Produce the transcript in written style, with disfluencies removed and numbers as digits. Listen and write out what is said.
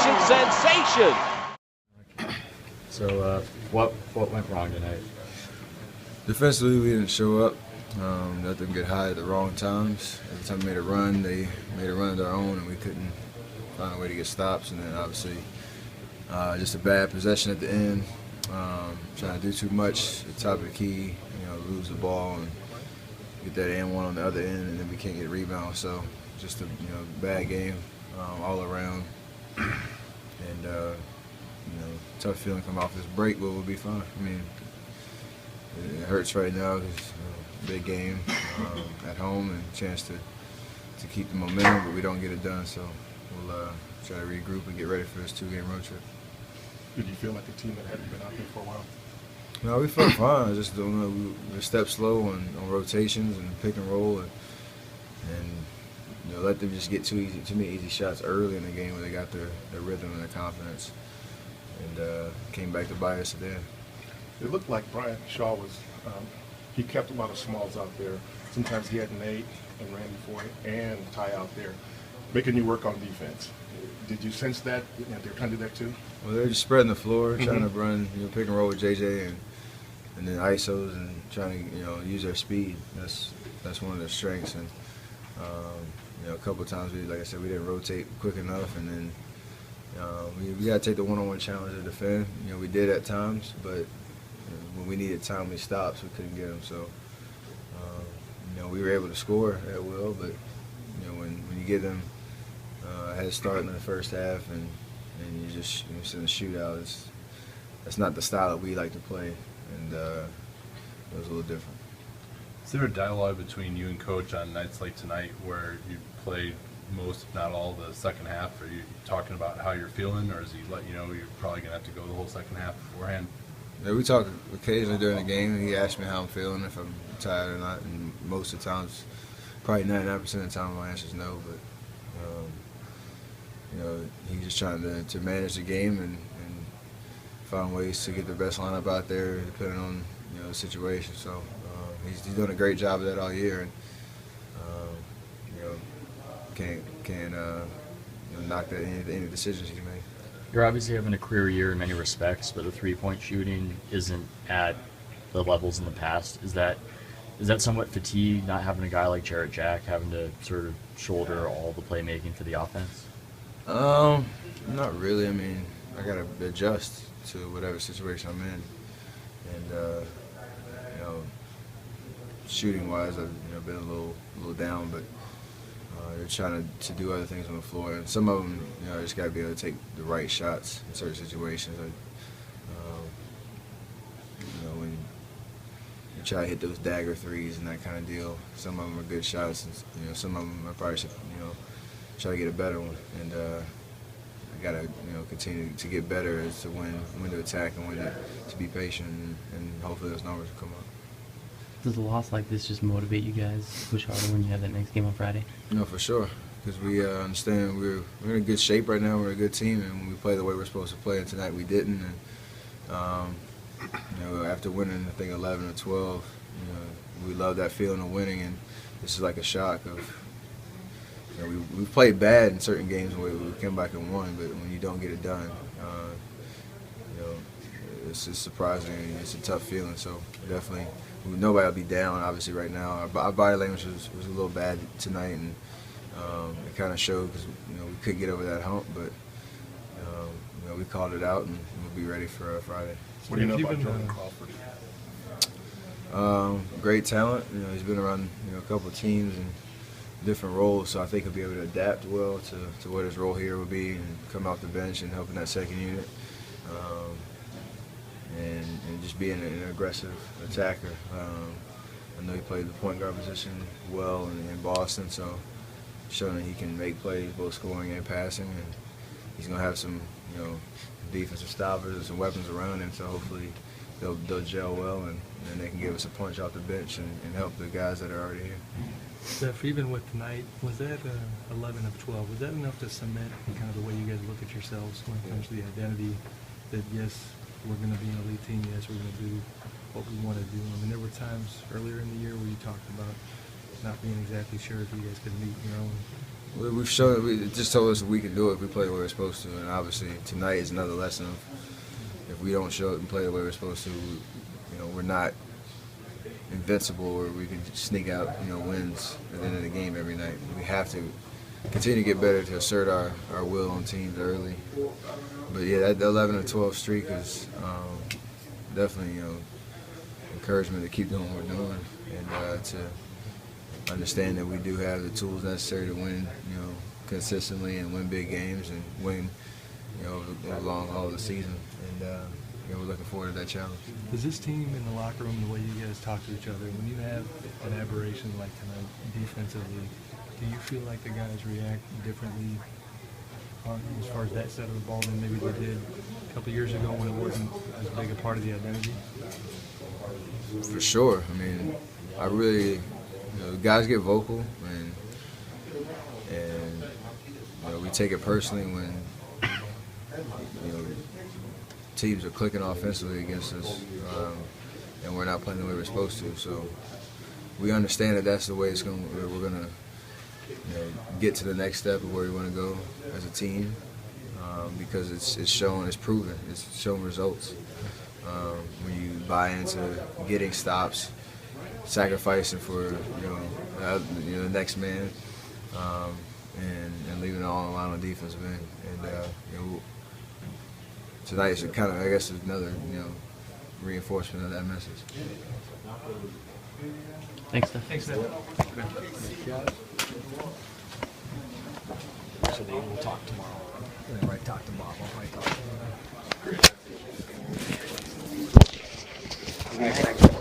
Nation sensation. So what went wrong tonight? Defensively, we didn't show up. Let them get high at the wrong times. Every time we made a run, they made a run of their own, and we couldn't find a way to get stops. And then obviously, just a bad possession at the end. Trying to do too much at the top of the key, lose the ball and get that and one on the other end, and then we can't get a rebound. So just a bad game all around. And tough feeling coming off this break, but we'll be fine. I mean, it hurts right now because big game at home and a chance to keep the momentum, but we don't get it done. So we'll try to regroup and get ready for this 2-game road trip. Did you feel like a team that hadn't been out there for a while? No, we felt fine. I just don't know. We stepped slow on rotations and pick and roll, and let them just get too many easy shots early in the game where they got their rhythm and their confidence, and came back to bite us at the end. It looked like Brian Shaw was. He kept a lot of smalls out there. Sometimes he had Nate and Randy Foy and Ty out there, making you work on defense. Did you sense that they're trying to do that too? Well, they're just spreading the floor, trying to run, pick and roll with JJ, and then ISOs, and trying to use their speed. That's one of their strengths. And a couple of times, like I said, we didn't rotate quick enough, and then we got to take the one-on-one challenge to defend. We did at times, but when we needed timely stops, we couldn't get them. So we were able to score at will, but when you get them a head start in the first half and you just send a shootout, that's not the style that we like to play, and it was a little different. Is there a dialogue between you and Coach on nights like tonight where you played most, if not all, the second half? Are you talking about how you're feeling, or is he let you know you're probably going to have to go the whole second half beforehand? Yeah, we talk occasionally during the game, and he asks me how I'm feeling, if I'm tired or not, and most of the times, probably 99% of the time, my answer is no, but he's just trying to manage the game and find ways to get the best lineup out there depending on the situation. So he's doing a great job of that all year, and can't knock that any decisions he's made. You're obviously having a career year in many respects, but the three-point shooting isn't at the levels in the past. Is that somewhat fatigue, not having a guy like Jarrett Jack having to sort of shoulder all the playmaking for the offense? Not really. I mean, I got to adjust to whatever situation I'm in, and shooting-wise, I've been a little down, but you're trying to do other things on the floor, and some of them, I just got to be able to take the right shots in certain situations. When you try to hit those dagger threes and that kind of deal, some of them are good shots, and some of them I probably should, try to get a better one. And I got to, continue to get better as to when to attack and when to be patient, and hopefully those numbers will come up. Does a loss like this just motivate you guys to push harder when you have that next game on Friday? No, for sure, because we understand we're in good shape right now. We're a good team, and when we play the way we're supposed to play, and tonight we didn't. And after winning, I think 11 or 12, we love that feeling of winning, and this is like a shock of. We've played bad in certain games where we came back and won, but when you don't get it done, it's just surprising, and it's a tough feeling. So definitely, nobody will be down. Obviously, right now, our body language was a little bad tonight, and it kind of showed because we couldn't get over that hump. But we called it out, and we'll be ready for Friday. What do you know about Jordan Crawford? Great talent. He's been around a couple of teams and different roles, so I think he'll be able to adapt well to what his role here will be, and come off the bench and help in that second unit, and just being an aggressive attacker. I know he played the point guard position well in Boston, so showing that he can make plays, both scoring and passing, and he's going to have some defensive stoppers and some weapons around him, so hopefully they'll gel well, and they can give us a punch off the bench and help the guys that are already here. Steph, even with tonight, was that 11 of 12? Was that enough to cement kind of the way you guys look at yourselves when it comes to the identity that, yes, we're going to be an elite team, yes, we're going to do what we want to do? I mean, there were times earlier in the year where you talked about not being exactly sure if you guys could meet your own We've shown. It just told us we can do it if we play the way we're supposed to, and obviously tonight is another lesson of if we don't show up and play the way we're supposed to, we're not invincible or we can sneak out, wins at the end of the game every night. We have to continue to get better to assert our will on teams early. But yeah, that 11-12 streak is definitely, encouragement to keep doing what we're doing and to understand that we do have the tools necessary to win, consistently and win big games and win, over the long haul of the season. And we're looking forward to that challenge. Does this team in the locker room, the way you guys talk to each other, when you have an aberration like tonight defensively, do you feel like the guys react differently as far as that side of the ball than maybe they did a couple years ago when it wasn't as big a part of the identity? For sure. I mean, I really, the guys get vocal and we take it personally when teams are clicking offensively against us and we're not playing the way we're supposed to. So we understand that that's the way we're gonna get to the next step of where we want to go as a team because it's proven, it's shown results. When you buy into getting stops, sacrificing for the next man, and leaving it all on the line on defensive end. And tonight is kind of, I guess, another reinforcement of that message. Thanks, Steph. Thanks, man. So we'll talk tomorrow. Yeah, right, talk tomorrow. Right, talk tomorrow.